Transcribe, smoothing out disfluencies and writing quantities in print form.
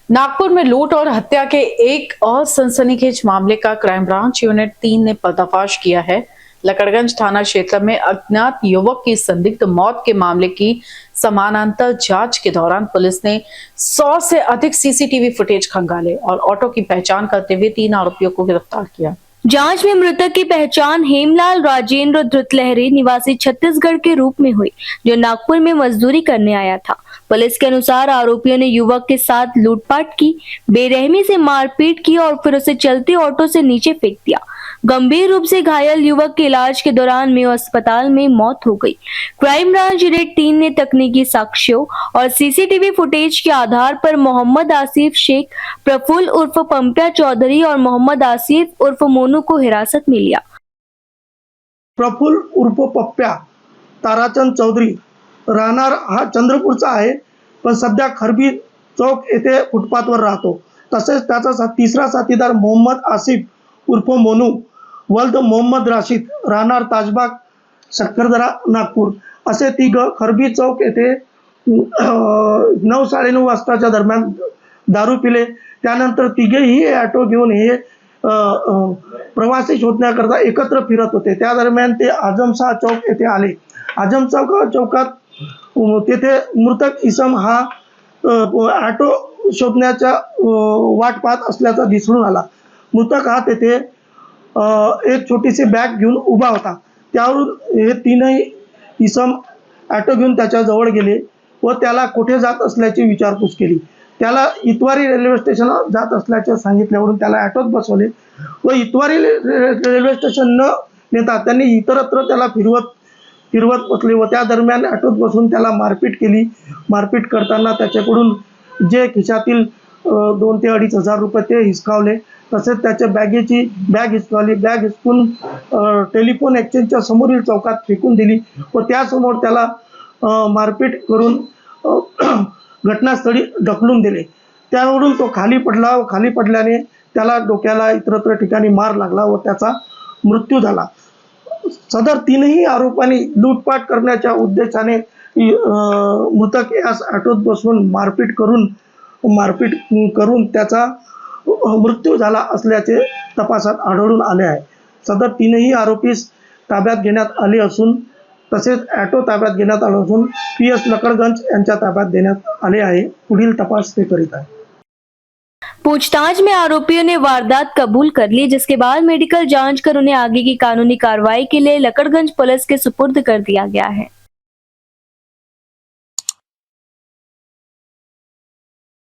नागपुर में लूट और हत्या के एक और सनसनीखेज मामले का क्राइम ब्रांच यूनिट 3 ने पर्दाफाश किया है। लकड़गंज थाना क्षेत्र में अज्ञात युवक की संदिग्ध मौत के मामले की समानांतर जांच के दौरान पुलिस ने 100 से अधिक सीसीटीवी फुटेज खंगाले और ऑटो की पहचान करते हुए 3 आरोपियों को गिरफ्तार किया। जांच में मृतक की पहचान हेमलाल राजेंद्र धृतलहरी निवासी छत्तीसगढ़ के रूप में हुई, जो नागपुर में मजदूरी करने आया था। पुलिस के अनुसार आरोपियों ने युवक के साथ लूटपाट की, बेरहमी से मारपीट की और फिर उसे चलते ऑटो से नीचे फेंक दिया। गंभीर रूप से घायल युवक के इलाज के दौरान मेयो अस्पताल में मौत हो गई। क्राइम ब्रांच यूनिट 3 ने तकनीकी साक्ष्यों और सीसीटीवी फुटेज के आधार पर मोहम्मद आसिफ शेख, प्रफुल्ल उर्फ पंप्या चौधरी और मोहम्मद आसिफ उर्फ मोनू को हिरासत में लिया। प्रफुल्ल उर्फ पप्प्या ताराचंद चौधरी राहणार हा चंद्रपूरचा आहे, पण सध्या खरबी चौक येथे फुटपाथवर राहतो। तसेच त्याचा तिसरा साथीदार मोहम्मद आसिफ उर्फ मोनू वल्द मोहम्मद राशिद राहणार ताजबाग सक्करदरा नागपूर असे तिघ खरबी चौक येथे 9-9:30 वाजताच्या दरम्यान दारू पिले। त्यानंतर तिघेही ऑटो घेऊन हे प्रवासी शोधण्याकरता एकत्र फिरत होते। त्या दरम्यान ते आजमशाह चौक येथे आले। आजमशाह चौकात तेथे मृतक इसम हा ऑटो शोधण्याचा वाट पाहत असल्याचा दिसून आला। मृतक हा तेथे एक छोटीशी बॅग घेऊन उभा होता। त्यावरून हे तीनही इसम ऑटो घेऊन त्याच्या जवळ गेले व त्याला कुठे जात असल्याची विचारपूस केली। त्याला इतवारी रेल्वे स्टेशनला जात असल्याचे सांगितल्यावरून त्याला ऑटोत बसवले व इतवारी रेल्वे स्टेशन न नेता त्यांनी इतरत्र त्याला फिरवत बसले व त्या दरम्यान ऑटोत बसून त्याला मारपीट केली। मारपीट करताना त्याच्याकडून जे खिशातील 2 ते 2.5 हजार रुपये ते हिसकावले। तसेच त्याच्या बॅग हिसकावली। बॅग हिसकून टेलिफोन एक्सचेंजच्या समोरील चौकात फेकून दिली व त्यासमोर त्याला मारपीट करून घटनास्थळी ढकलून दिले। त्यावरून तो खाली पडला व खाली पडल्याने त्याला डोक्याला इतरत्र ठिकाणी मार लागला व त्याचा मृत्यू झाला। सदर तीनही आरोपांनी लूटपाट करण्याच्या उद्देशाने मृतक यास ऑटोत बसवून मारपीट करून त्याचा मृत्यू झाला असल्याचे तपासात आढळून आले आहे। सदर तीनही आरोपीस ताब्यात घेण्यात आले असून तसेच ऑटो ताब्यात घेण्यात आला असून PS लकड़गंज यांच्या ताब्यात देण्यात आले आहे। पुढील तपास ते करीत आहे। पूछताछ में आरोपियों ने वारदात कबूल कर ली, जिसके बाद मेडिकल जांच कर उन्हें आगे की कानूनी कार्रवाई के लिए लकड़गंज पुलिस के सुपुर्द कर दिया गया है।